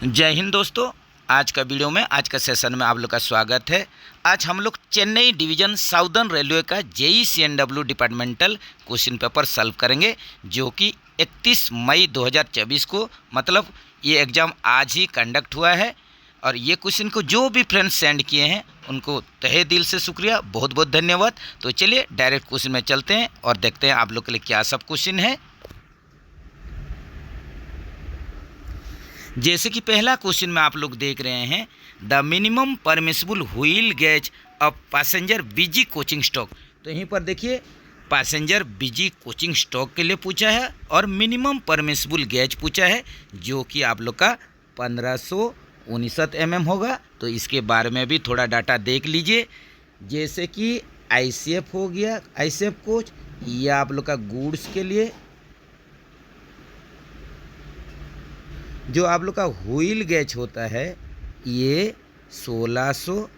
जय हिंद दोस्तों। आज का वीडियो में आज का सेशन में आप लोग का स्वागत है। आज हम लोग चेन्नई डिवीज़न साउदर्न रेलवे का JEE-CNW departmental question paper solve करेंगे, जो कि 31 मई 2024 को मतलब ये एग्ज़ाम आज ही कंडक्ट हुआ है। और ये क्वेश्चन को जो भी फ्रेंड्स सेंड किए हैं उनको तहे दिल से शुक्रिया, बहुत बहुत धन्यवाद। तो चलिए डायरेक्ट क्वेश्चन में चलते हैं और देखते हैं आप लोग के लिए क्या सब क्वेश्चन है। जैसे कि पहला क्वेश्चन में आप लोग देख रहे हैं, the minimum permissible wheel gauge of passenger busy coaching stock. तो यहीं पर देखिए पैसेंजर बिजी कोचिंग स्टॉक के लिए पूछा है और मिनिमम परमिसिबल गेज पूछा है, जो कि आप लोग का 1569 mm होगा। तो इसके बारे में भी थोड़ा डाटा देख लीजिए। जैसे कि ICF हो गया, ICF कोच, या आप लोग का गुड्स के लिए जो आप लोग का व्हील गेज होता है ये 1600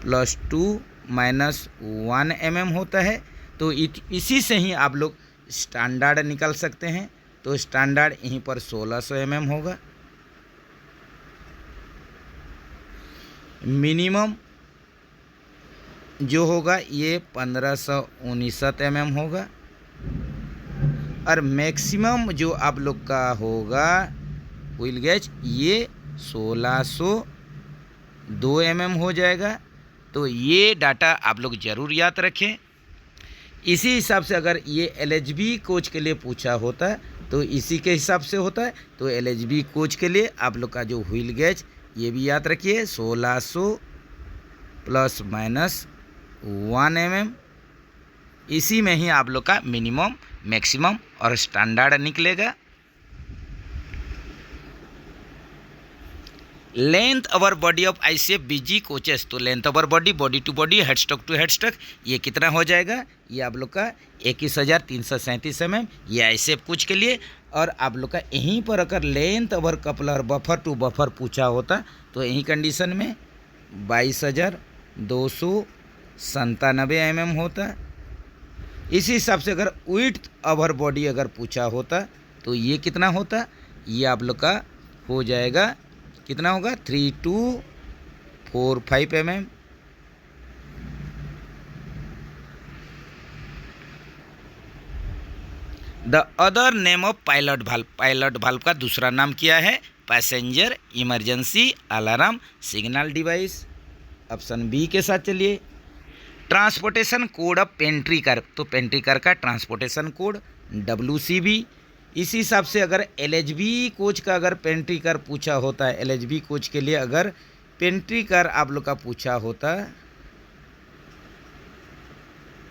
+ 2 - 1 mm होता है। तो इसी से ही आप लोग स्टैंडर्ड निकाल सकते हैं। तो स्टैंडर्ड यहीं पर 1600 mm होगा। मिनिमम जो होगा ये 1569 mm होगा और मैक्सिमम जो आप लोग का होगा व्हील गेज ये 1602 mm हो जाएगा। तो ये डाटा आप लोग ज़रूर याद रखें। इसी हिसाब से अगर ये LHB कोच के लिए पूछा होता है तो इसी के हिसाब से होता है। तो LHB कोच के लिए आप लोग का जो व्हील गेज ये भी याद रखिए 1600 ± 1 mm। इसी में ही आप लोग का मिनिमम, मैक्सिमम और स्टैंडर्ड निकलेगा। Length over body of ICF BG coaches. तो length over body, body to body, headstock to headstock, ये कितना हो जाएगा? ये आप लोग का 21,337 mm, ये ICF कोच के लिए। और आप लोग का यहीं पर अगर length over coupler buffer to buffer पूछा होता तो यही कंडीशन में 22,297 mm होता। इसी हिसाब से अगर विड्थ ओवर बॉडी अगर पूछा होता तो ये कितना होता? ये आप लोग का हो जाएगा, कितना होगा? 3245 mm। The other name of pilot valve. Pilot valve का दूसरा नाम क्या है? Passenger emergency alarm signal device. Option B के साथ चलिए। Transportation code of pantry car. तो पेंट्री कार का ट्रांसपोर्टेशन कोड WCB। इसी हिसाब से अगर LHB कोच का अगर पेंट्री कार पूछा होता है, LHB कोच के लिए अगर पेंट्री कार आप लोग का पूछा होता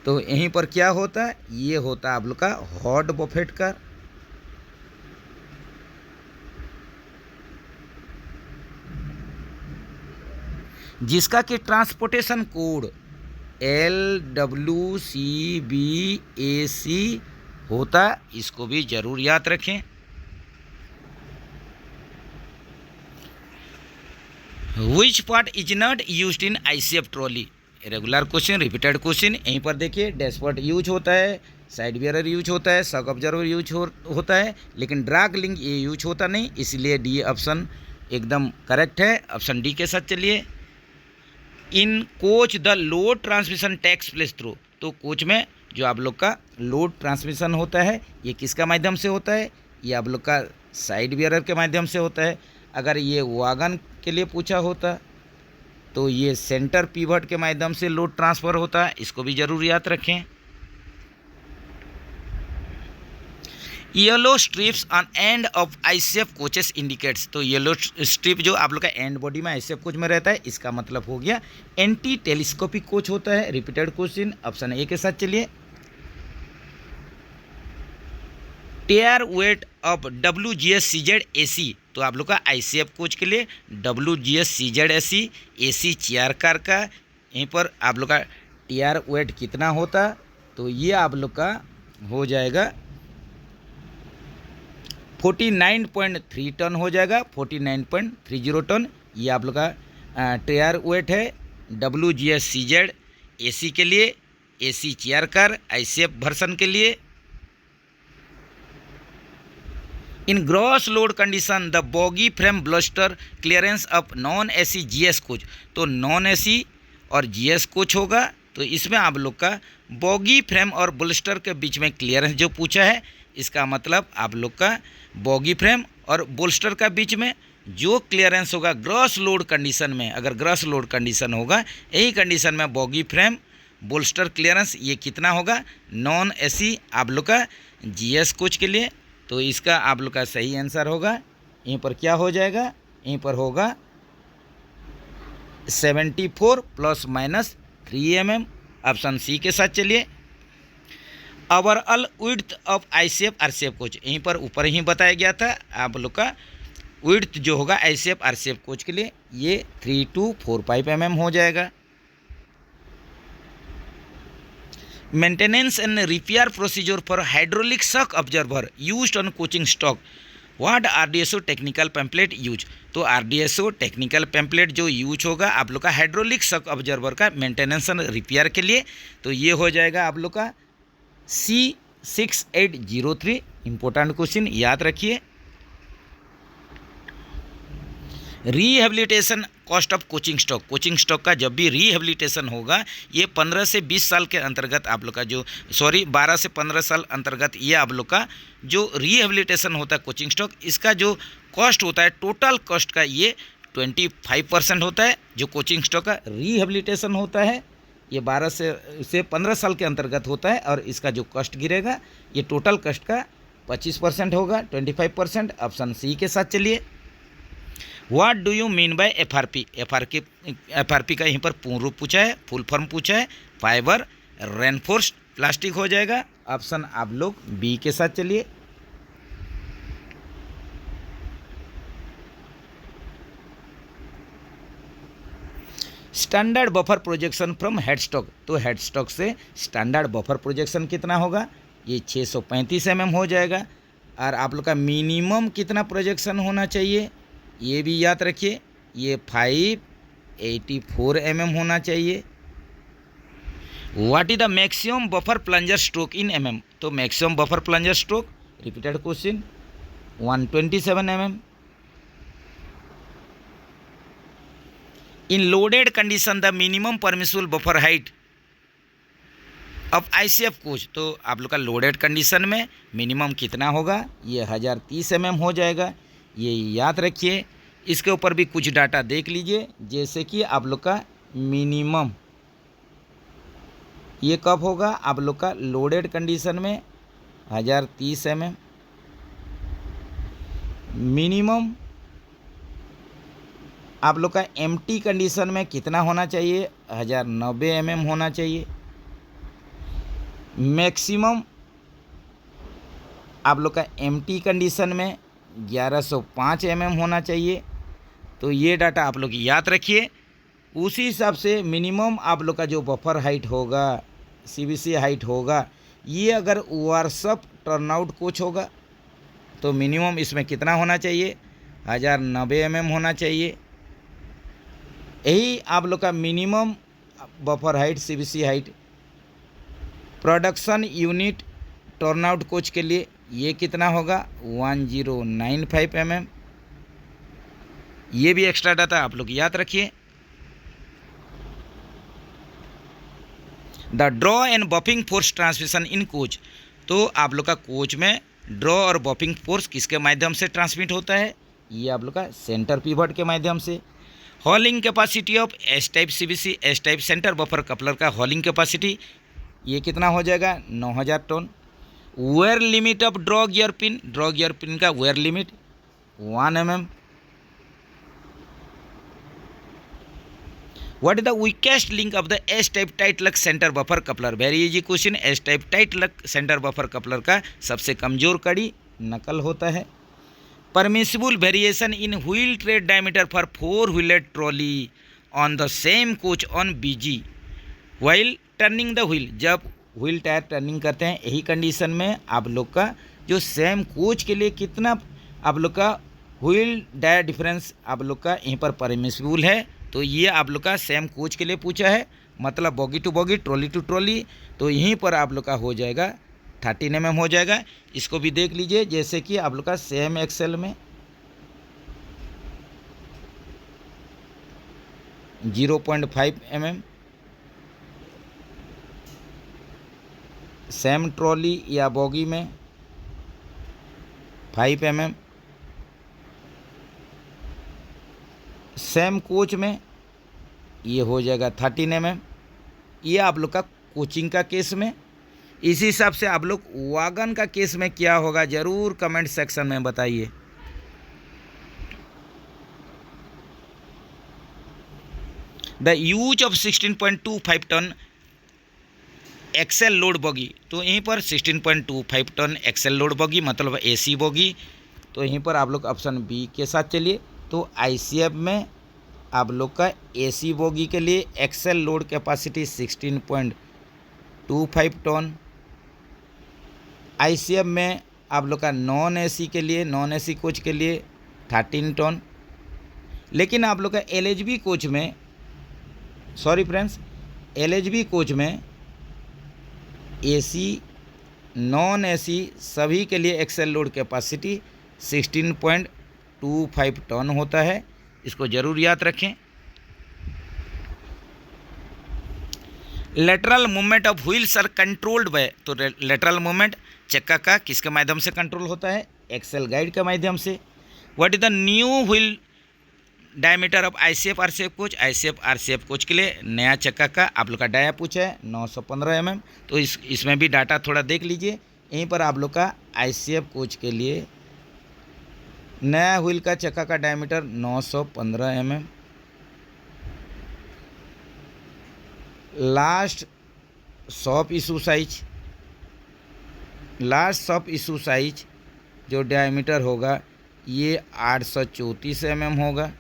तो यहीं पर क्या होता? ये होता आप लोग का हॉट बफेट कार। जिसका कि ट्रांसपोर्टेशन कोड LWCBAC होता, इसको भी जरूर याद रखें। Which part is not used in ICF trolley. Regular question, repeated question. यहीं पर देखिए डैशबोर्ड यूज होता है, साइड बियरर यूज होता है, शॉक ऑब्जर्वर यूज होता है, लेकिन ड्रैग लिंक ये यूज होता नहीं। इसलिए डी ऑप्शन एकदम करेक्ट है। ऑप्शन डी के साथ चलिए। In coach the load transmission takes place through. तो कोच में जो आप लोग का लोड ट्रांसमिशन होता है ये किसका माध्यम से होता है? ये आप लोग का साइड बियरर के माध्यम से होता है। अगर ये वैगन के लिए पूछा होता तो ये सेंटर पिवट के माध्यम से लोड ट्रांसफ़र होता है, इसको भी ज़रूर याद रखें। Yellow strips on end of ICF coaches indicates. तो येलो स्ट्रिप जो आप लोग का एंड बॉडी में ICF कोच में रहता है, इसका मतलब हो गया एंटी टेलीस्कोपिक कोच होता है। Repeated question. ऑप्शन ए के साथ चलिए। Tyre weight of WGS-CZ AC। तो आप लोग का ICF कोच के लिए WGS-CZ AC चेयर कार का यहीं पर आप लोग का टायर वेट कितना होता? तो ये आप लोग का हो जाएगा 49.3 टन हो जाएगा, 49.30 टन। ये आप लोग का टायर वेट है WGS-CZ AC के लिए, AC chair car ICF version के लिए। In gross load condition the bogie frame bolster clearance of non AC GS coach, तो नॉन एसी और जीएस कोच होगा, तो इसमें आप लोग का बॉगी फ्रेम और ब्लस्टर के बीच में क्लियरेंस जो पूछा है, इसका मतलब आप लोग का बॉगी फ्रेम और बोल्स्टर का बीच में जो क्लियरेंस होगा ग्रॉस लोड कंडीशन में, अगर ग्रॉस लोड कंडीशन होगा, यही कंडीशन में बॉगी फ्रेम बोल्स्टर क्लियरेंस ये कितना होगा, नॉन एसी आप लोग का जीएस कोच के लिए। तो इसका आप लोग का सही आंसर होगा, यहीं पर क्या हो जाएगा, यहीं पर होगा 74 ± 3 mm, ऑप्शन सी के साथ चलिए। Overall width of ICF RCF coach, यहीं पर ऊपर ही बताया गया था आप लोग का विड्थ जो होगा आईसीएफ आरसीएफ कोच के लिए ये 3 to 4.5 mm हो जाएगा। Maintenance and repair procedure for hydraulic shock observer used on coaching stock, what RDSO technical pamphlet use, तो आरडीएसओ टेक्निकल पैम्पलेट जो यूज होगा आप लोग का हाइड्रोलिक शॉक ऑब्जर्वर का मेंटेनेंस एंड रिपेयर के लिए, तो ये हो जाएगा आप लोग का C6803। इंपॉर्टेंट क्वेश्चन याद रखिए। Rehabilitation cost of coaching stock, coaching stock का जब भी रिहेबिलिटेशन होगा ये 15 से 20 साल के अंतर्गत आप लोग का जो 12 से 15 साल अंतर्गत ये आप लोग का जो रिहेबिलिटेशन होता है कोचिंग स्टॉक, इसका जो कॉस्ट होता है टोटल कॉस्ट का ये 25% होता है। जो कोचिंग स्टॉक का रिहेबिलिटेशन होता है ये 12 से 15 साल के अंतर्गत होता है और इसका जो कॉस्ट गिरेगा ये टोटल कॉस्ट का 25% होगा, 25%। ऑप्शन सी के साथ चलिए। What do you mean by FRP, FRP का यहीं पर पूर्ण रूप पूछा है, फुल फॉर्म पूछा है, फाइबर रेनफोर्स्ड प्लास्टिक हो जाएगा। ऑप्शन आप लोग बी के साथ चलिए। Standard buffer projection from headstock, तो हेडस्टॉक से स्टैंडर्ड बफर प्रोजेक्शन कितना होगा, ये 635 mm हो जाएगा। और आप लोग का मिनिमम कितना प्रोजेक्शन होना चाहिए ये भी याद रखिए, ये 584 mm होना चाहिए। What is the maximum buffer plunger stroke in mm, तो maximum buffer plunger stroke repeated question 127 mm। In loaded condition the minimum permissible buffer height of ICF coach, तो आप लोग का लोडेड कंडीशन में मिनिमम कितना होगा, ये 1030 mm हो जाएगा, ये याद रखिए। इसके ऊपर भी कुछ डाटा देख लीजिए, जैसे कि आप लोग का मिनिमम ये कब होगा, आप लोग का लोडेड कंडीशन में 1030 mm, मिनिमम आप लोग का एम्प्टी कंडीशन में कितना होना चाहिए, 1090 mm होना चाहिए। मैक्सिमम आप लोग का एम्प्टी कंडीशन में 1105 mm होना चाहिए। तो ये डाटा आप लोग याद रखिए, उसी हिसाब से मिनिमम आप लोग का जो बफर हाइट होगा, सीबीसी हाइट होगा, ये अगर वर्कशॉप टर्नआउट कोच होगा तो मिनिमम इसमें कितना होना चाहिए, 1090 mm होना चाहिए। यही आप लोग का minimum buffer height CBC height. Production unit turnout coach के लिए ये कितना होगा, 1095 mm। ये भी एक्स्ट्रा डाटा आप लोग याद रखिए। The draw and buffing force transmission in coach, तो आप लोग का कोच में ड्रॉ और बफिंग फोर्स किसके माध्यम से ट्रांसमिट होता है, ये आप लोग का सेंटर पिवट के माध्यम से। Hauling capacity of S type CBC S type centre buffer coupler का हॉलिंग कैपेसिटी ये कितना हो जाएगा, 9000 ton. Wear limit of draw gear pin, draw gear pin का wear limit 1 mm। What is the weakest link of the S type tight lock centre buffer coupler, very easy question. S type tight lock centre buffer coupler का सबसे कमजोर कड़ी knuckle होता है। Permissible variation in wheel tread diameter for 4 wheeler trolley on the same coach on BG while turning the wheel, जब wheel tyre turning करते हैं यही कंडीशन में आप लोग का जो सेम कोच के लिए कितना आप लोग का व्हील टायर डिफरेंस आप लोग का यहीं पर परमिसिबल है, तो ये आप लोग का सेम कोच के लिए पूछा है, मतलब bogie to bogie trolley to trolley, तो यहीं पर आप लोग का हो जाएगा 13 mm हो जाएगा। इसको भी देख लीजिए, जैसे कि आप लोग का सेम एक्सेल में 0.5 mm, सेम ट्रॉली या बॉगी में 5 mm, सेम कोच में ये हो जाएगा 13 mm। ये आप लोग का कोचिंग का केस में। इसी हिसाब से आप लोग वागन का केस में क्या होगा ज़रूर कमेंट सेक्शन में बताइए। The use of 16.25 ton axle load bogie, तो यहीं पर 16.25 टन एक्सेल लोड बॉगी मतलब एसी बॉगी, तो यहीं पर आप लोग ऑप्शन बी के साथ चलिए। तो आईसीएफ में आप लोग का एसी बोगी के लिए axle load capacity 16.25 ton. ICF में आप लोग का नॉन एसी के लिए, नॉन एसी कोच के लिए 13 टन। लेकिन आप लोग का एलएचबी कोच में, सॉरी फ्रेंड्स, एलएचबी कोच में एसी नॉन एसी सभी के लिए एक्सेल लोड कैपेसिटी 16.25 टन होता है। इसको जरूर याद रखें। Lateral movement of wheels are controlled by, तो लेटरल मूवमेंट चक्का का किसके माध्यम से कंट्रोल होता है? एक्सेल गाइड के माध्यम से। What is the new wheel diameter of ICF RCF coach? ICF RCF coach के लिए नया चक्का का आप लोग का डाया पूछा है 915 mm। तो इसमें भी डाटा थोड़ा देख लीजिए। यहीं पर आप लोग का आईसीएफ कोच के लिए नया व्हील का चक्का का diameter 915 mm। Last shop issue size, last shop issue size जो डायमीटर होगा ये 834 mm होगा,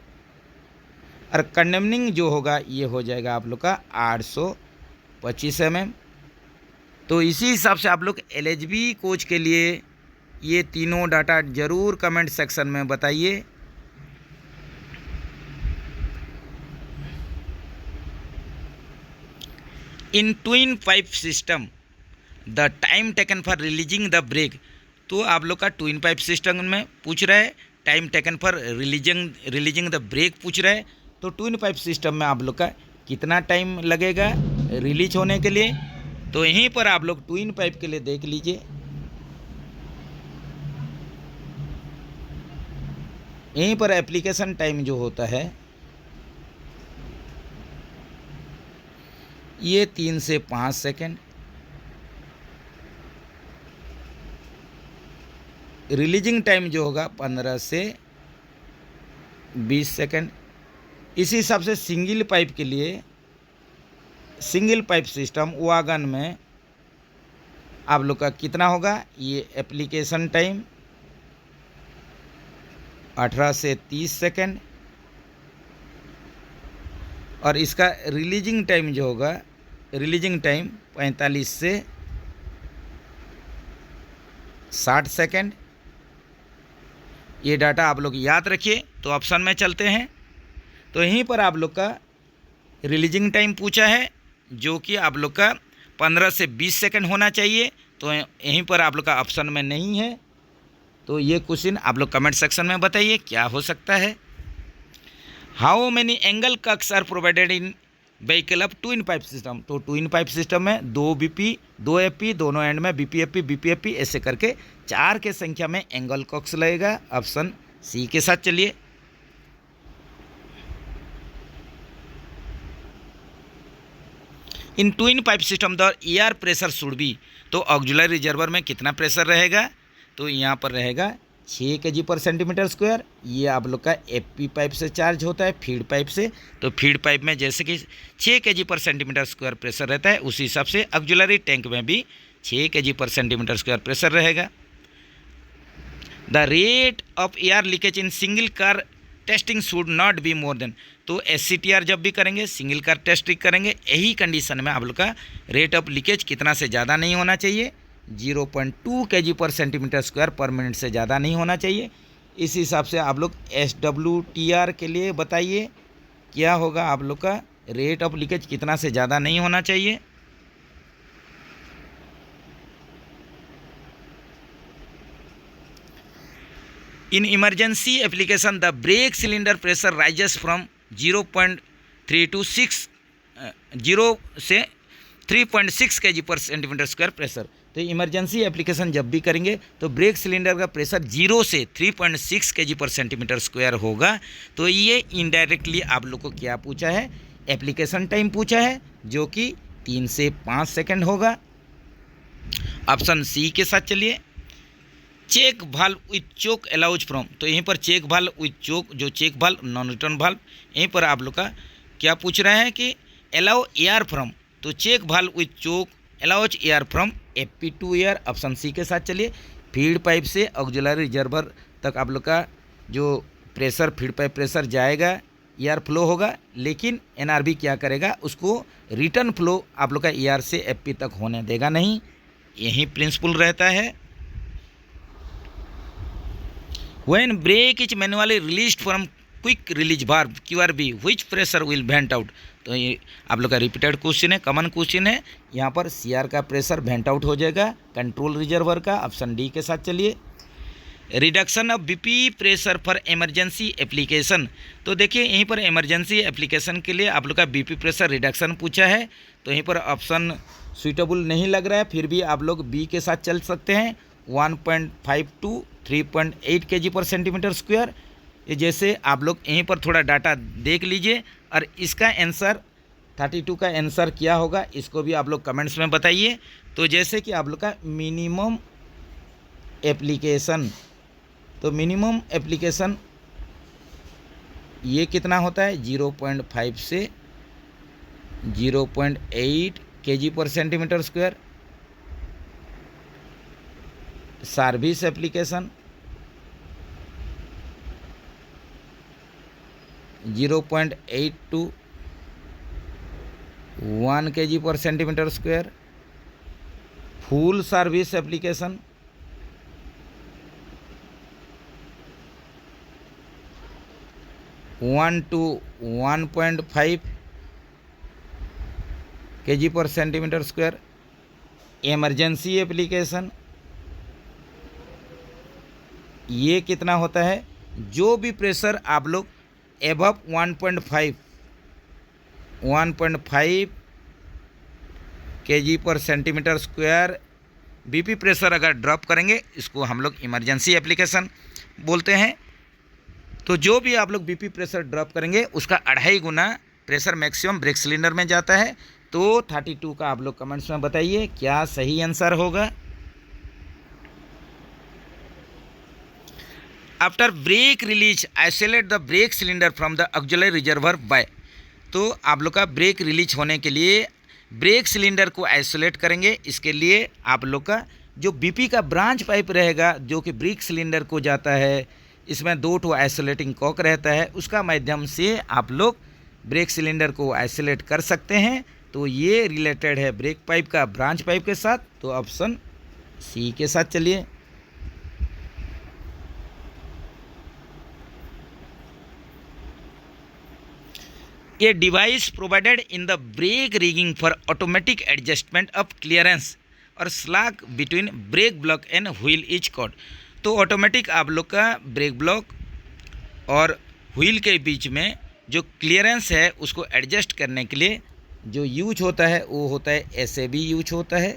और कंडेमनिंग जो होगा ये हो जाएगा आप लोग का 825 mm। तो इसी हिसाब से आप लोग एलएचबी कोच के लिए ये तीनों डाटा जरूर कमेंट सेक्शन में बताइए। In twin pipe system the time taken for releasing the brake, तो आप लोग का ट्विन पाइप सिस्टम में पूछ रहा है time taken for releasing the brake पूछ रहा है। तो ट्विन पाइप सिस्टम में आप लोग का कितना टाइम लगेगा रिलीज होने के लिए? तो यहीं पर आप लोग ट्विन पाइप के लिए देख लीजिए। यहीं पर एप्लीकेशन टाइम जो होता है ये 3 से 5 सेकेंड, रिलीजिंग टाइम जो होगा 15 से 20 सेकेंड। इसी हिसाब से सिंगल पाइप के लिए, सिंगल पाइप सिस्टम वागन में आप लोग का कितना होगा? ये एप्लीकेशन टाइम 18 से 30 सेकेंड, और इसका रिलीजिंग टाइम जो होगा, रिलीजिंग टाइम 45 से 60 सेकेंड। ये डाटा आप लोग याद रखिए। तो ऑप्शन में चलते हैं। तो यहीं पर आप लोग का रिलीजिंग टाइम पूछा है जो कि आप लोग का 15 से 20 सेकेंड होना चाहिए। तो यहीं पर आप लोग का ऑप्शन में नहीं है। तो ये क्वेश्चन आप लोग कमेंट सेक्शन में बताइए क्या हो सकता है। How many angle cocks are provided in vehicle of twin pipe system? तो ट्विन पाइप सिस्टम में 2 बीपी 2 एफपी, दोनों एंड में बीपीएफपी बीपीएफपी ऐसे करके 4 के संख्या में एंगल कक्स लगेगा। ऑप्शन सी के साथ चलिए। In twin pipe system the air pressure should be, तो ऑक्सिलरी रिजर्वर में कितना प्रेशर रहेगा? तो यहाँ पर रहेगा 6 kg/cm²। ये आप लोग का एफपी पाइप से चार्ज होता है, फीड पाइप से। तो फीड पाइप में जैसे कि 6 kg/cm² प्रेशर रहता है, उसी हिसाब से ऑक्सिलरी टैंक में भी 6 kg/cm² प्रेशर रहेगा। The rate of air leakage in single car testing should not be more than, तो SCTR जब भी करेंगे, सिंगल कार टेस्टिंग करेंगे, यही कंडीशन में आप लोग का रेट ऑफ लीकेज कितना से ज़्यादा नहीं होना चाहिए? 0.2 kg/cm² पर मिनट से ज़्यादा नहीं होना चाहिए। इस हिसाब से आप लोग SWTR के लिए बताइए क्या होगा आप लोग का रेट ऑफ लीकेज कितना से ज़्यादा नहीं होना चाहिए। In emergency application the brake cylinder pressure rises from 0.3 to 6 0 से 3.6 kg पर सेंटीमीटर स्क्वायर प्रेशर। तो इमरजेंसी एप्लीकेशन जब भी करेंगे तो ब्रेक सिलेंडर का प्रेशर 0 से 3.6 kg पर सेंटीमीटर स्क्वायर होगा। तो ये इनडायरेक्टली आप लोग को क्या पूछा है, एप्लीकेशन टाइम पूछा है, जो कि 3 से 5 सेकंड होगा। ऑप्शन सी के साथ चलिए। Check valve with choke allows from, तो यहीं पर चेक वाल्व विथ चोक, जो check valve non return valve, यहीं पर आप लोग का क्या पूछ रहे हैं कि अलाउ एयर फ्रॉम, तो check valve with choke allows air from AP to air. Option C के साथ चलिए। फीड पाइप से ऑक्सिलरी रिजर्वर तक आप लोग का जो प्रेशर, फीड पाइप प्रेशर जाएगा, एयर फ्लो होगा, लेकिन एनआरबी क्या करेगा, उसको रिटर्न फ्लो आप लोग का एयर से एपी तक होने देगा नहीं। यही प्रिंसिपल रहता है। When brake is manually released from quick release valve QRV, which pressure will vent out? तो ये आप लोग का रिपीटेड क्वेश्चन है, कॉमन क्वेश्चन है। यहाँ पर सीआर का प्रेशर वेंट आउट हो जाएगा कंट्रोल रिजर्वर का। ऑप्शन डी के साथ चलिए। Reduction of BP pressure for emergency application, तो देखिए यहीं पर इमरजेंसी एप्लीकेशन के लिए आप लोग का बीपी प्रेशर रिडक्शन पूछा है, तो यहीं पर ऑप्शन सुइटेबल नहीं लग रहा है। फिर भी आप लोग बी के साथ चल सकते हैं। 1.5 to 3.8 kg पर सेंटीमीटर स्क्वायर। ये जैसे आप लोग यहीं पर थोड़ा डाटा देख लीजिए, और इसका आंसर 32 का आंसर क्या होगा, इसको भी आप लोग कमेंट्स में बताइए। तो जैसे कि आप लोग का मिनिमम एप्लीकेशन, तो मिनिमम एप्लीकेशन ये कितना होता है, 0.5 से 0.8 kg पर centimetre square. Service application 0.8 to 1 kg पर centimetre square. Full service application 1 to 1.5 kg पर सेंटीमीटर स्क्वायर। इमरजेंसी एप्लीकेशन ये कितना होता है, जो भी प्रेशर आप लोग एबव 1.5 kg पर सेंटीमीटर स्क्वायर बीपी प्रेशर अगर ड्रॉप करेंगे, इसको हम लोग इमरजेंसी एप्लीकेशन बोलते हैं। तो जो भी आप लोग बीपी प्रेशर ड्रॉप करेंगे, उसका 2.5 गुना प्रेशर मैक्सिमम ब्रेक सिलेंडर में जाता है। तो 32 का आप लोग कमेंट्स में बताइए क्या सही आंसर होगा। After brake release isolate the brake cylinder from the auxiliary reservoir by, तो आप लोग का ब्रेक रिलीज होने के लिए ब्रेक सिलेंडर को आइसोलेट करेंगे। इसके लिए आप लोग का जो बीपी का ब्रांच पाइप रहेगा, जो कि ब्रेक सिलेंडर को जाता है, इसमें 2 आइसोलेटिंग कॉक रहता है, उसका माध्यम से आप लोग ब्रेक सिलेंडर को आइसोलेट कर सकते हैं। तो ये रिलेटेड है ब्रेक पाइप का ब्रांच पाइप के साथ। तो ऑप्शन सी के साथ चलिए। A device provided in the brake rigging for automatic adjustment of clearance और slack between brake block and wheel is called। तो ऑटोमेटिक आप लोग का ब्रेक ब्लॉक और व्हील के बीच में जो क्लियरेंस है, उसको एडजस्ट करने के लिए जो यूज होता है वो होता है SAB यूज होता है,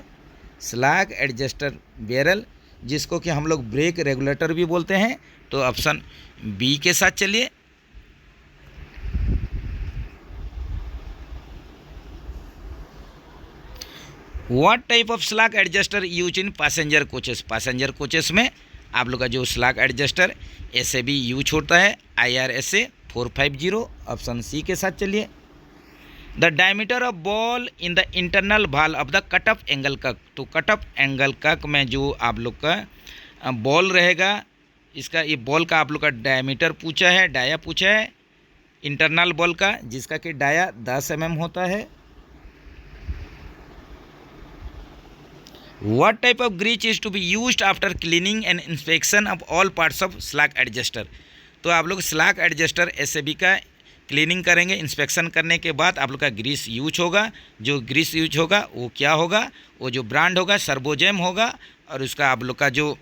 स्लैग एडजस्टर बैरल, जिसको कि हम लोग ब्रेक रेगुलेटर भी बोलते हैं। तो ऑप्शन बी के साथ चलिए। What type of slag adjuster use in passenger coaches, passenger coaches में आप लोग का जो स्लैग एडजस्टर SAB यूज होता है, IRSA 450। ऑप्शन सी के साथ चलिए। The diameter of ball in the internal valve of the cut off angle कक, तो कट ऑफ एंगल कक में जो आप लोग का बॉल रहेगा, इसका ये बॉल का आप लोग का डायमीटर पूछा है, डाया पूछा है इंटरनल बॉल का, जिसका कि डाया 10 mm होता है। What type of grease is to be used after cleaning and inspection of all parts of slack adjuster? तो आप लोग स्लैग एडजस्टर SAB का क्लीनिंग करेंगे, इंस्पेक्शन करने के बाद आप लोग का ग्रीस यूज होगा। जो ग्रीस यूज होगा वो क्या होगा, वो जो ब्रांड होगा सर्बोजेम होगा, और उसका आप लोग का जो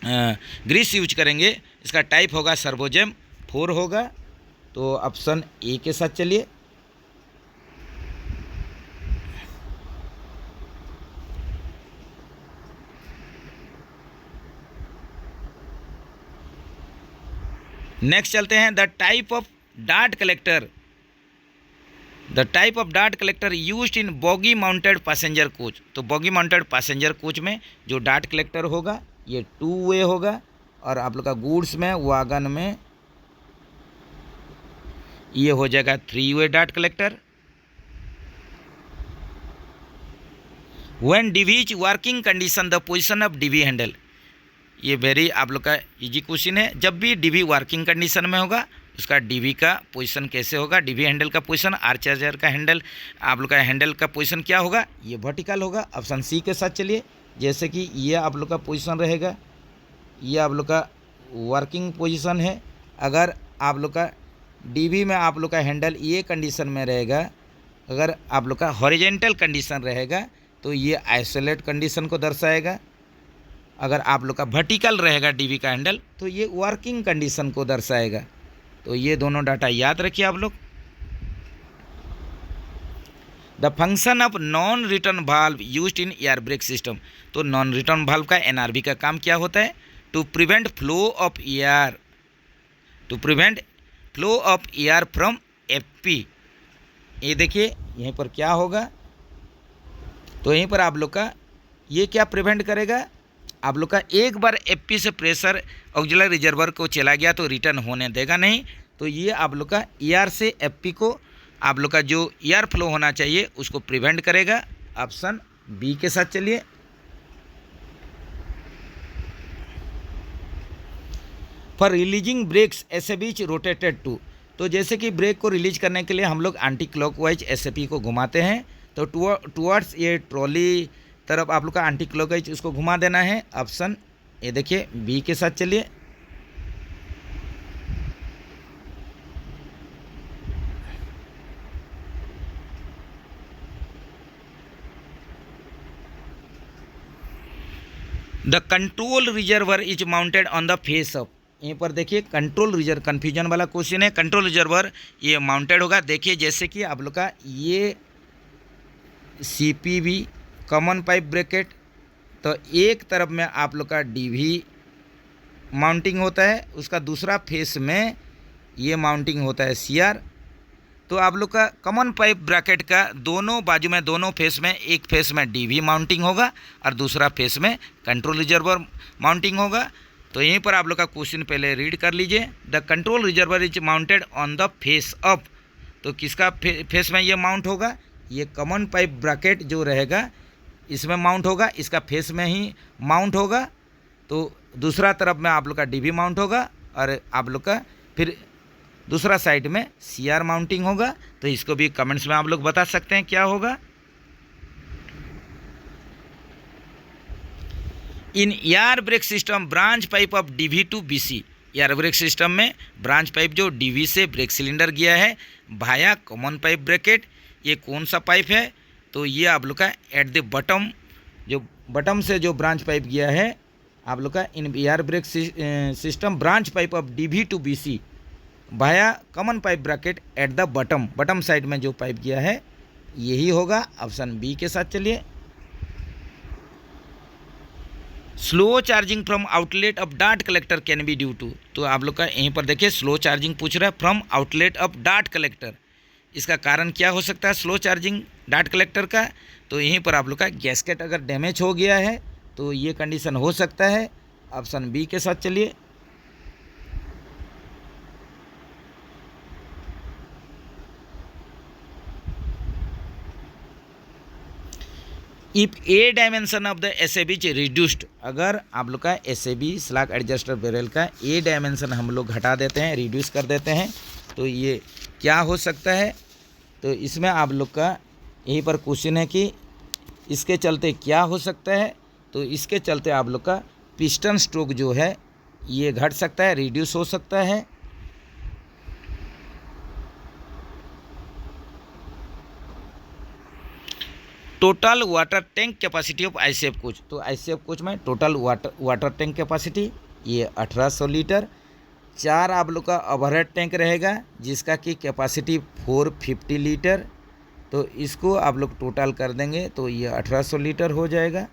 ग्रीस यूज करेंगे इसका टाइप होगा सर्वोजेम 4 होगा। तो ऑप्शन ए के साथ चलिए। नेक्स्ट चलते हैं, the type of dirt collector used in boggy mounted passenger coach. तो बॉगी माउंटेड पैसेंजर कोच में जो डार्ट कलेक्टर होगा ये 2 वे होगा, और आप लोग का गुड्स में वागन में ये हो जाएगा 3 way dirt collector. When DV is working condition the position of DV handle. ये वेरी आप लोग का इजी क्वेश्चन है। जब भी डीवी वर्किंग कंडीशन में होगा उसका डीवी का पोजीशन कैसे होगा, डीवी हैंडल का पोजीशन, आर चार्जर का हैंडल, आप लोग का हैंडल का पोजीशन क्या होगा, ये वर्टिकल होगा। ऑप्शन सी के साथ चलिए। जैसे कि ये आप लोग का पोजीशन रहेगा, ये आप लोग का वर्किंग पोजीशन है। अगर आप लोग का डीवी में आप लोग का हैंडल ये कंडीशन में रहेगा, अगर आप लोग का हॉरिजेंटल कंडीशन रहेगा तो ये आइसोलेट कंडीशन को दर्शाएगा। अगर आप लोग का वर्टिकल रहेगा डीवी का हैंडल तो ये वर्किंग कंडीशन को दर्शाएगा। तो ये दोनों डाटा याद रखिए आप लोग। The function of non return valve used in air brake system. तो नॉन रिटर्न वाल्व का एनआरबी का काम क्या होता है, to prevent flow of air from FP. ये देखिए यहीं पर क्या होगा, तो यहीं पर आप लोग का ये क्या प्रिवेंट करेगा, आप लोग का एक बार एफपी से प्रेशर ऑक्सिलरी रिजर्वर को चला गया तो रिटर्न होने देगा नहीं। तो ये आप लोग का एयर से एफपी को आप लोग का जो एयर फ्लो होना चाहिए उसको प्रिवेंट करेगा। ऑप्शन बी के साथ चलिए। For releasing brakes SAB rotated to. तो जैसे कि ब्रेक को रिलीज करने के लिए हम लोग एंटी क्लॉकवाइज एसएपी को घुमाते हैं, तो टुवर्ड्स ये ट्रॉली तरफ आप लोग का एंटी क्लॉकवाइज उसको घुमा देना है। ऑप्शन ये देखिए बी के साथ चलिए। The control reservoir is mounted on the face of. यहीं पर देखिए कंट्रोल रिजर्वर, कन्फ्यूजन वाला क्वेश्चन है। कंट्रोल रिजर्वर ये माउंटेड होगा। देखिए जैसे कि आप लोग का ये सीपीबी कॉमन पाइप ब्रैकेट, तो एक तरफ में आप लोग का डीवी माउंटिंग होता है, उसका दूसरा फेस में ये माउंटिंग होता है सीआर। तो आप लोग का कॉमन पाइप ब्रैकेट का दोनों बाजू में, दोनों फेस में, एक फेस में डीवी माउंटिंग होगा और दूसरा फेस में कंट्रोल रिजर्वर माउंटिंग होगा। तो यहीं पर आप लोग का क्वेश्चन पहले रीड कर लीजिए। The control reservoir is mounted on the face of. तो किसका फेस में ये माउंट होगा, ये कॉमन पाइप ब्रैकेट जो रहेगा इसमें माउंट होगा, इसका फेस में ही माउंट होगा। तो दूसरा तरफ में आप लोग का डीवी माउंट होगा और आप लोग का फिर दूसरा साइड में सीआर माउंटिंग होगा। तो इसको भी कमेंट्स में आप लोग बता सकते हैं क्या होगा। In air brake system branch pipe of DV to BC. Air brake system में ब्रांच पाइप जो डीवी से ब्रेक सिलेंडर गया है भाया कॉमन पाइप ब्रैकेट, ये कौन सा पाइप है, तो ये आप लोग का एट द बटम, जो बटम से जो ब्रांच पाइप गया है आप लोग का in air brake system branch pipe of DV to BC via common pipe bracket at the bottom side में जो पाइप गया है यही होगा। ऑप्शन बी के साथ चलिए। Slow charging from outlet of dirt collector can be due to. तो आप लोग का यहीं पर देखिए स्लो चार्जिंग पूछ रहा है from outlet of dirt collector. इसका कारण क्या हो सकता है स्लो चार्जिंग डार्ट कलेक्टर का, तो यहीं पर आप लोग का गैस्केट अगर डैमेज हो गया है तो ये कंडीशन हो सकता है। ऑप्शन बी के साथ चलिए। If A dimension of the SAB is reduced. अगर आप लोग का एसएबी स्लैग एडजस्टर बैरल का ए डायमेंशन हम लोग घटा देते हैं, रिड्यूस कर देते हैं, तो ये क्या हो सकता है। तो इसमें आप लोग का यहीं पर क्वेश्चन है कि इसके चलते क्या हो सकता है। तो इसके चलते आप लोग का पिस्टन स्ट्रोक जो है ये घट सकता है, रिड्यूस हो सकता है। Total water tank capacity of ICF coach. तो आईसीएफ कोच में टोटल वाटर टैंक कैपेसिटी ये 1800 लीटर। 4 आप लोग का ओवरहेड टैंक रहेगा जिसका कि कैपेसिटी 450 लीटर। तो इसको आप लोग टोटल कर देंगे तो ये 1800 लीटर हो जाएगा।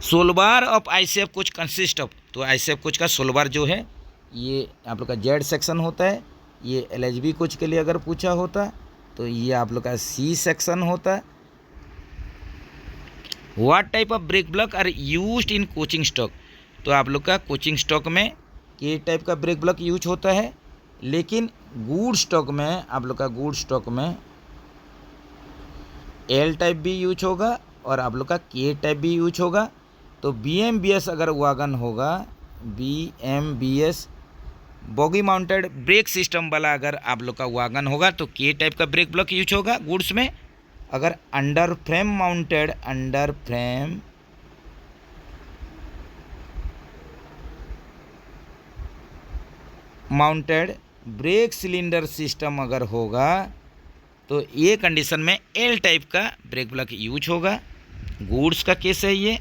Solebar of ICF coach consist of, तो आईसीएफ कोच का सोलबार जो है ये आप लोग का जेड सेक्शन होता है। ये एलएचबी कोच के लिए अगर पूछा होता तो ये आप लोग का सी सेक्शन होता। What type of brake block are used in coaching stock, तो आप लोग का कोचिंग स्टॉक में के टाइप का ब्रेक ब्लॉक यूज होता है, लेकिन गुड स्टॉक में आप लोग का गुड स्टॉक में एल टाइप भी यूज होगा और आप लोग का के टाइप भी यूज होगा। तो BMBS अगर वागन होगा, BMBS boggy mounted brake system वाला अगर आप लोग का वागन होगा तो के टाइप का ब्रेक ब्लॉक यूज होगा गुड्स में। अगर under frame mounted brake cylinder system अगर होगा तो ये कंडीशन में एल टाइप का ब्रेक ब्लॉक यूज होगा। गुड्स का केस है ये।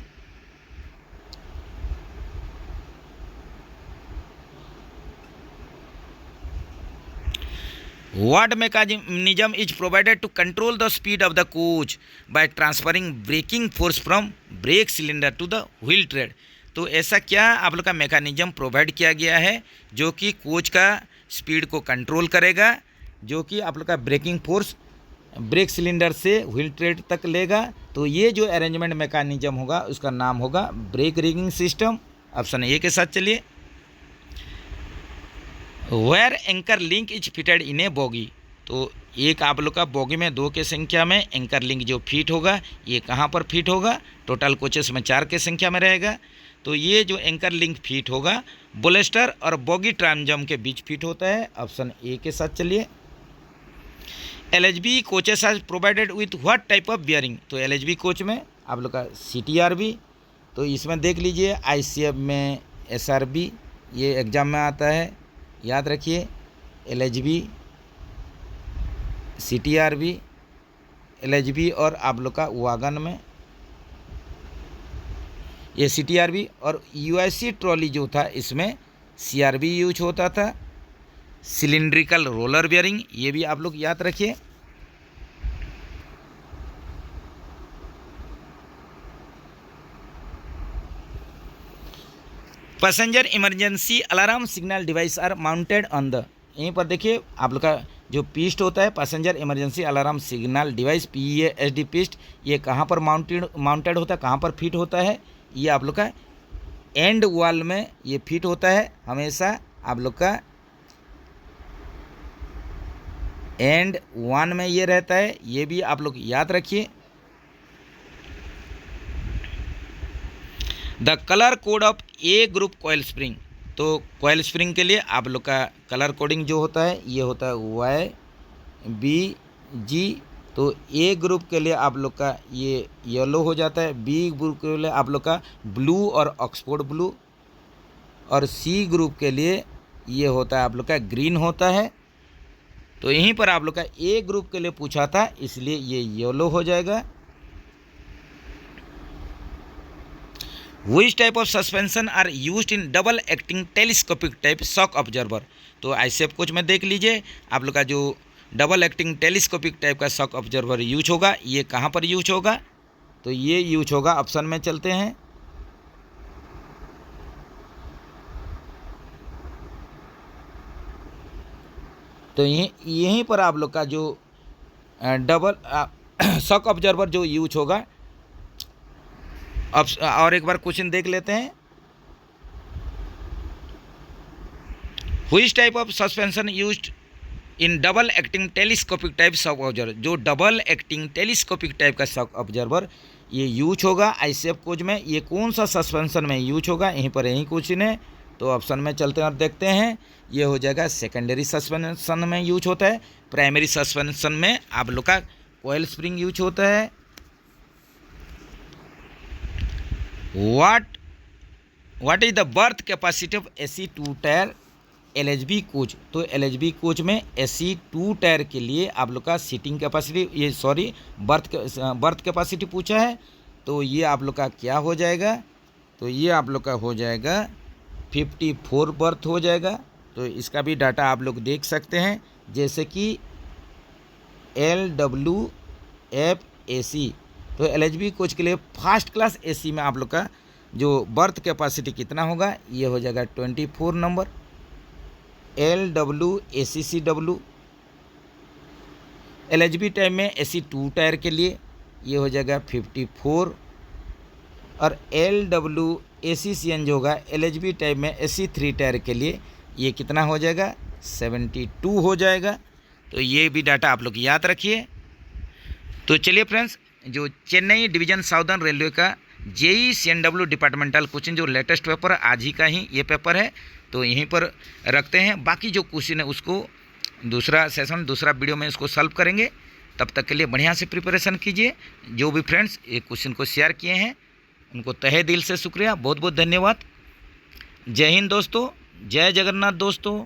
What mechanism is provided to control the speed of the coach by transferring braking force from brake cylinder to the wheel tread, तो ऐसा क्या आप लोग का मैकेनिज्म प्रोवाइड किया गया है जो कि कोच का स्पीड को कंट्रोल करेगा, जो कि आप लोग का ब्रेकिंग फोर्स ब्रेक सिलेंडर से व्हील ट्रेड तक लेगा। तो ये जो अरेंजमेंट मैकेनिज्म होगा उसका नाम होगा brake rigging system. Option A के साथ चलिए। Where anchor link is fitted in a bogie, तो एक आप लोग का बॉगी में 2 के संख्या में एंकर लिंक जो फिट होगा ये कहाँ पर फिट होगा, टोटल कोचेस में 4 के संख्या में रहेगा। तो ये जो एंकर लिंक फिट होगा बोलेस्टर और बॉगी ट्रांजम के बीच फिट होता है। ऑप्शन ए के साथ चलिए। LHB coaches are provided with what type of bearing, तो LHB कोच में आप लोग का CTRB, तो इसमें देख लीजिए ICF में SRB, ये एग्ज़ाम में आता है, याद रखिए। LHB CTRB LHB और आप लोग का वागन में ये CTRB और UIC ट्रॉली जो था इसमें CRB यूज होता था। सिलिंड्रिकल रोलर बियरिंग ये भी आप लोग याद रखिए। Passenger emergency alarm signal device are mounted on the, यहीं पर देखिए आप लोग का जो पिस्ट होता है passenger emergency alarm signal device PASD पिस्ट, ये कहाँ पर माउंटेड होता है, कहाँ पर फिट होता है, ये आप लोग का एंड वॉल में ये फिट होता है हमेशा। आप लोग का एंड 1 में ये रहता है, ये भी आप लोग याद रखिए। The colour code of A group coil spring, तो कॉयल स्प्रिंग के लिए आप लोग का कलर कोडिंग जो होता है ये होता है YBG। तो ए ग्रुप के लिए आप लोग का ये येलो हो जाता है, बी ग्रुप के लिए आप लोग का ब्लू और ऑक्सफोर्ड ब्लू, और सी ग्रुप के लिए ये होता है आप लोग का ग्रीन होता है। तो यहीं पर आप लोग का ए ग्रुप के लिए पूछा था इसलिए ये येलो हो जाएगा। Which type of suspension are used in double acting telescopic type shock absorber, तो ICF कोच में देख लीजिए आप लोग का जो डबल एक्टिंग टेलीस्कोपिक टाइप का शॉक ऑब्जर्वर यूज होगा ये कहाँ पर यूज होगा, तो ये यूज होगा, ऑप्शन में चलते हैं। तो यहीं पर आप लोग का जो डबल शॉक ऑब्जर्वर जो यूज होगा। अब और एक बार क्वेश्चन देख लेते हैं। Which type of suspension used in double acting telescopic type shock observer, जो डबल एक्टिंग टेलीस्कोपिक टाइप का शॉक ऑब्जर्वर ये यूज होगा ICF कोच में, ये कौन सा सस्पेंशन में यूज होगा, यहीं पर यही क्वेश्चन है। तो ऑप्शन में चलते हैं और देखते हैं, ये हो जाएगा सेकेंडरी सस्पेंशन में यूज होता है। प्राइमरी सस्पेंशन में आप लोग का कॉयल स्प्रिंग यूज होता है। What is the birth capacity of AC 2 tyre LHB coach, तो LHB कोच में AC 2 टायर के लिए आप लोग का सीटिंग कैपेसिटी बर्थ कैपेसिटी पूछा है। तो ये आप लोग का क्या हो जाएगा, तो ये आप लोग का हो जाएगा 54 बर्थ हो जाएगा। तो इसका भी डाटा आप लोग देख सकते हैं, जैसे कि LWF-AC, तो LHB कोच के लिए फर्स्ट क्लास AC में आप लोग का जो बर्थ कैपेसिटी कितना होगा, ये हो जाएगा 24 नंबर। LWACCW LHB टाइप में AC 2 टायर के लिए ये हो जाएगा 54, और LWACCN जो होगा LHB टाइप में AC 3 टायर के लिए ये कितना हो जाएगा, 72 हो जाएगा। तो ये भी डाटा आप लोग याद रखिए। तो चलिए फ्रेंड्स, जो चेन्नई डिवीज़न साउदर्न रेलवे का JEE CNW डिपार्टमेंटल क्वेश्चन जो लेटेस्ट पेपर आज ही का ही ये पेपर है, तो यहीं पर रखते हैं। बाकी जो क्वेश्चन है उसको दूसरा सेशन दूसरा वीडियो में इसको सॉल्व करेंगे। तब तक के लिए बढ़िया से प्रिपरेशन कीजिए। जो भी फ्रेंड्स ये क्वेश्चन को शेयर किए हैं उनको तहे दिल से शुक्रिया, बहुत बहुत धन्यवाद। जय हिंद दोस्तों, जय जगन्नाथ दोस्तों।